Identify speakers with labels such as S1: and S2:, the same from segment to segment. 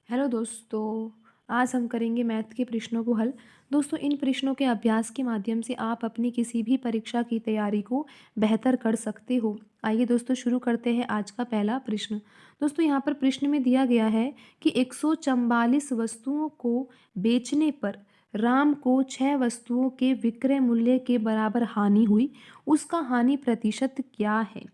S1: Hello दोस्तों, आज हम करेंगे मैथ के प्रश्नों को हल। दोस्तों, इन प्रश्नों के अभ्यास के माध्यम से आप अपनी किसी भी परीक्षा की तैयारी को बेहतर कर सकते हो। आइए दोस्तों शुरू करते हैं आज का पहला प्रश्न। दोस्तों, यहाँ पर प्रश्न में दिया गया है कि 144 वस्तुओं को बेचने पर राम को 6 वस्तुओं के विक्रय मूल्य के बराबर हानि हुई, उसका हानि प्रतिशत क्या है?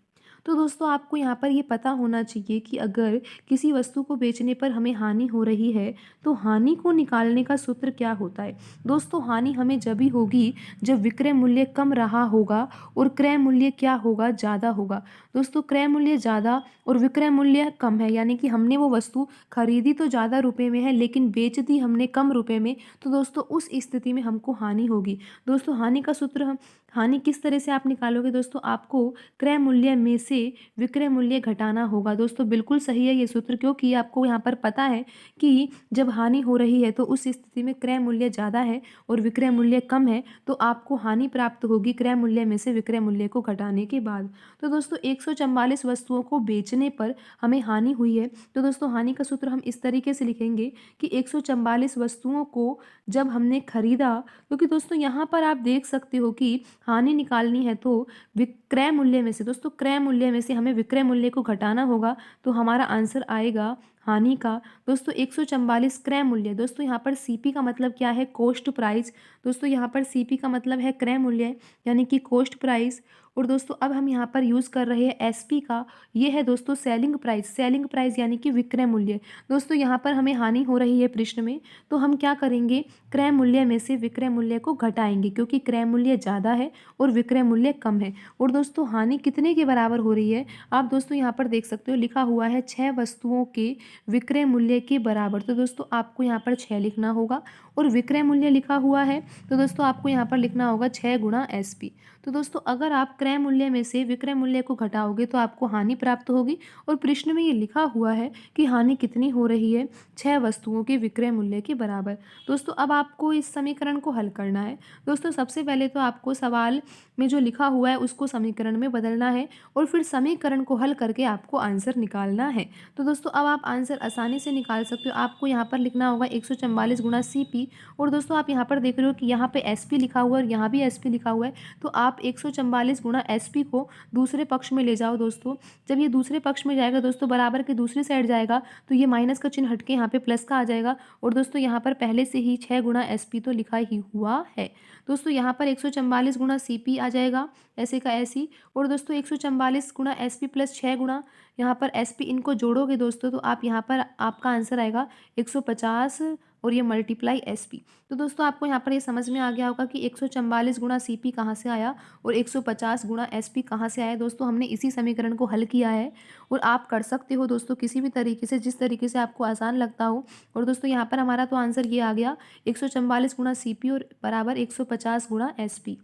S1: तो दोस्तों, आपको यहाँ पर ये पता होना चाहिए कि अगर किसी वस्तु को बेचने पर हमें हानि हो रही है, तो हानि को निकालने का सूत्र क्या होता है? दोस्तों, हानि हमें जब ही होगी जब विक्रय मूल्य कम रहा होगा और क्रय मूल्य क्या होगा? ज़्यादा होगा। दोस्तों, क्रय मूल्य ज़्यादा और विक्रय मूल्य कम है, यानी कि हमने वो वस्तु खरीदी तो ज़्यादा रुपए में है लेकिन बेच दी हमने कम रुपए में, तो दोस्तों उस स्थिति में हमको हानि होगी। दोस्तों, हानि का सूत्र हम हानि किस तरह से आप निकालोगे? दोस्तों, आपको क्रय मूल्य में से विक्रय मूल्य घटाना होगा। दोस्तों, बिल्कुल सही है ये सूत्र, क्योंकि आपको यहाँ पर पता है कि जब हानि हो रही है तो उस स्थिति में क्रय मूल्य ज़्यादा है और विक्रय मूल्य कम है, तो आपको हानि प्राप्त होगी क्रय मूल्य में से विक्रय मूल्य को घटाने के बाद। तो दोस्तों, 144 वस्तुओं को बेचने पर हमें हानि हुई है, तो दोस्तों हानि का सूत्र हम इस तरीके से लिखेंगे कि 144 वस्तुओं को जब हमने खरीदा, क्योंकि दोस्तों यहाँ पर आप देख सकते हो कि हानि निकालनी है तो विक्रय मूल्य में से, दोस्तों क्रय मूल्य में से हमें विक्रय मूल्य को घटाना होगा, तो हमारा आंसर आएगा हानि का दोस्तों 144 क्रय मूल्य। दोस्तों, यहाँ पर सीपी का मतलब क्या है? Cost price. दोस्तों, यहाँ पर सीपी का मतलब है क्रय मूल्य, यानी कि कॉस्ट प्राइस। और दोस्तों, अब हम यहाँ पर यूज़ कर रहे हैं एसपी का, ये है दोस्तों सेलिंग प्राइस। सेलिंग प्राइस यानी कि विक्रय मूल्य। दोस्तों, यहाँ पर हमें हानि हो रही है प्रश्न में, तो हम क्या करेंगे? क्रय मूल्य में से विक्रय मूल्य को घटाएंगे, क्योंकि क्रय मूल्य ज़्यादा है और विक्रय मूल्य कम है। और दोस्तों, हानि कितने के बराबर हो रही है? आप दोस्तों यहाँ पर देख सकते हो, लिखा हुआ है 6 वस्तुओं के विक्रय मूल्य के बराबर। तो दोस्तों, आपको यहाँ पर 6 लिखना होगा और विक्रय मूल्य लिखा हुआ है, तो दोस्तों आपको यहाँ पर लिखना होगा 6 गुणा एसपी। तो दोस्तों, अगर आप क्रय मूल्य में से विक्रय मूल्य को घटाओगे तो आपको हानि प्राप्त होगी, और प्रश्न में ये लिखा हुआ है कि हानि कितनी हो रही है? 6 वस्तुओं के विक्रय मूल्य के बराबर। दोस्तों, अब आपको इस समीकरण को हल करना है। दोस्तों, सबसे पहले तो आपको सवाल में जो लिखा हुआ है उसको समीकरण में बदलना है और फिर समीकरण को हल करके आपको आंसर निकालना है। तो दोस्तों, अब आप आंसर आसानी से निकाल सकते हो। आपको यहाँ पर लिखना होगा 144 गुणा CP, और दोस्तों आप यहाँ पर देख रहे हो कि यहाँ पे SP लिखा हुआ है और यहाँ भी SP लिखा हुआ है, तो आप 144 गुणा SP को दूसरे पक्ष में ले जाओ। दोस्तों, जब ये दूसरे पक्ष में जाएगा, दोस्तों बराबर के दूसरी साइड जाएगा, तो ये माइनस का चिन्ह हटके यहाँ पे प्लस का आ जाएगा। और दोस्तों, यहाँ पर पहले से ही 6 गुणा SP तो लिखा ही हुआ है। दोस्तों, यहाँ पर 144 गुणा CP आ जाएगा, ऐसे का ऐसी। और दोस्तों, 144 गुणा SP प्लस 6 गुणा यहाँ पर SP, इनको जोड़ोगे दोस्तों तो आप यहाँ पर आपका आंसर आएगा 150 और ये मल्टीप्लाई SP। तो दोस्तों, आपको यहाँ पर ये समझ में आ गया होगा कि 144 गुणा CP कहाँ से आया और 150 गुणा SP कहाँ से आया। दोस्तों, हमने इसी समीकरण को हल किया है और आप कर सकते हो दोस्तों किसी भी तरीके से, जिस तरीके से आपको आसान लगता हो। और दोस्तों, यहाँ पर हमारा तो आंसर ये आ गया 144 गुणा CP और बराबर 150 गुणा SP।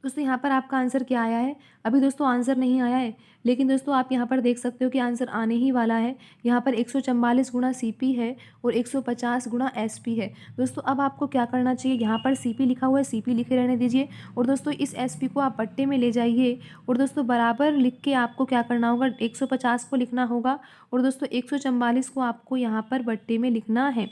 S1: दोस्तों, यहाँ पर आपका आंसर क्या आया है? अभी दोस्तों आंसर नहीं आया है, लेकिन दोस्तों आप यहाँ पर देख सकते हो कि आंसर आने ही वाला है। यहाँ पर 144 गुणा CP है और 150 गुणा SP है। दोस्तों, अब आपको क्या करना चाहिए? यहाँ पर CP लिखा हुआ है, CP लिखे रहने दीजिए, और दोस्तों इस SP को आप पट्टे में ले जाइए, और दोस्तों बराबर लिख के आपको क्या करना होगा? 150 को लिखना होगा, और दोस्तों 144 को आपको यहाँ पर बट्टे में लिखना है।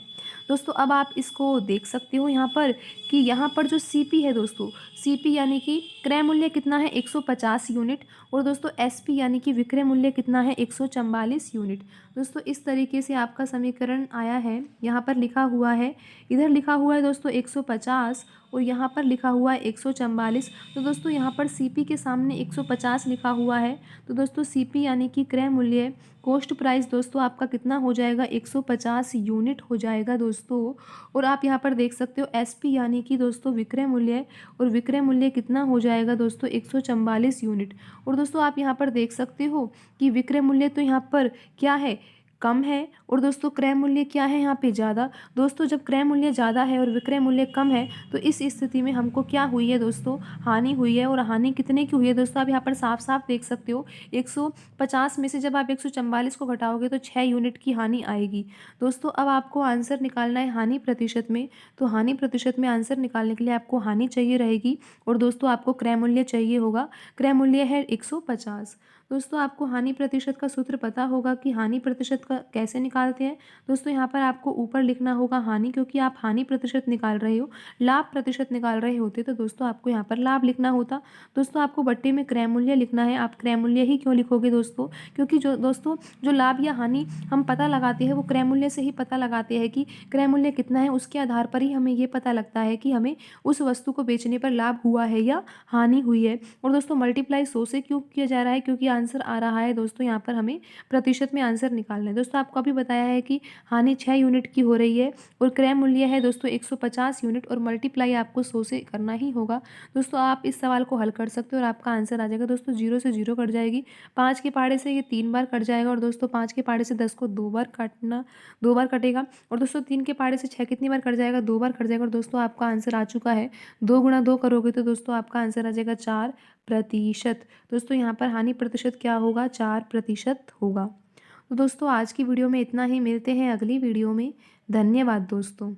S1: दोस्तों, अब आप इसको देख सकते हो यहाँ पर कि यहाँ पर जो CP है दोस्तों, CP यानी कि क्रय मूल्य कितना है? 150 यूनिट, और दोस्तों SP यानी कि विक्रय मूल्य कितना है? 144 यूनिट। दोस्तों, इस तरीके से आपका समीकरण आया है। यहाँ पर लिखा हुआ है, इधर लिखा हुआ है दोस्तों 150 और यहाँ पर लिखा हुआ है 144। तो दोस्तों, यहाँ पर CP के सामने 150 लिखा हुआ है, तो दोस्तों CP यानी कि क्रय मूल्य, कॉस्ट प्राइस दोस्तों आपका कितना हो जाएगा? 150 यूनिट हो जाएगा दोस्तों। और आप यहाँ पर देख सकते हो SP यानी कि दोस्तों विक्रय मूल्य, और विक्रय मूल्य कितना हो जाएगा दोस्तों? 144 यूनिट। और दोस्तों, आप यहाँ पर देख सकते हो कि विक्रय मूल्य तो यहाँ पर क्या है? कम है, और दोस्तों क्रय मूल्य क्या है यहाँ पे? ज़्यादा। दोस्तों, जब क्रय मूल्य ज़्यादा है और विक्रय मूल्य कम है, तो इस स्थिति में हमको क्या हुई है दोस्तों? हानि हुई है। और हानि कितने की हुई है दोस्तों? आप यहाँ पर साफ साफ देख सकते हो, 150 में से जब आप 144 को घटाओगे तो 6 यूनिट की हानि आएगी। दोस्तों, अब आपको आंसर निकालना है हानि प्रतिशत में, तो हानि प्रतिशत में आंसर निकालने के लिए आपको हानि चाहिए रहेगी, और दोस्तों आपको क्रय मूल्य चाहिए होगा। क्रय मूल्य है 150। दोस्तों आपको हानि प्रतिशत का सूत्र पता होगा कि हानि प्रतिशत का कैसे निकालते हैं। दोस्तों यहाँ पर आपको ऊपर लिखना होगा हानि, क्योंकि आप हानि प्रतिशत निकाल रहे हो, लाभ प्रतिशत निकाल रहे होते तो दोस्तों आपको यहाँ पर लाभ लिखना होता। दोस्तों आपको बट्टे में क्रय मूल्य लिखना है। आप क्रय मूल्य ही क्यों लिखोगे दोस्तों? क्योंकि जो दोस्तों जो लाभ या हानि हम पता लगाते हैं वो क्रय मूल्य से ही पता लगाते हैं कि क्रय मूल्य कितना है। उसके आधार पर ही हमें ये पता लगता है कि हमें उस वस्तु को बेचने पर लाभ हुआ है या हानि हुई है। और दोस्तों मल्टीप्लाई 100 से क्यों किया जा रहा है? क्योंकि आंसर आ रहा है दोस्तों, यहाँ पर हमें प्रतिशत में आंसर निकालना है। दोस्तों आपको अभी बताया है कि हानि 6 यूनिट की हो रही है और क्रय मूल्य है दोस्तों 150 यूनिट, और मल्टीप्लाई आपको 100 से करना ही होगा। दोस्तों आप इस सवाल को हल कर सकते हो और आपका आंसर आ जाएगा। दोस्तों 0 से 0 कट जाएगी, 5 के पहाड़े से ये 3 बार कट जाएगा, और दोस्तों 5 के पहाड़े से 10 को 2 बार कटेगा। और दोस्तों 3 के पहाड़े से 6 कितनी बार कट जाएगा? 2 बार कट जाएगा। और दोस्तों आपका आंसर आ चुका है। 2 गुणा 2 करोगे तो दोस्तों आपका आंसर आ जाएगा 4%। दोस्तों यहाँ पर हानि प्रतिशत क्या होगा? 4% होगा। तो दोस्तों आज की वीडियो में इतना ही, मिलते हैं अगली वीडियो में। धन्यवाद दोस्तों।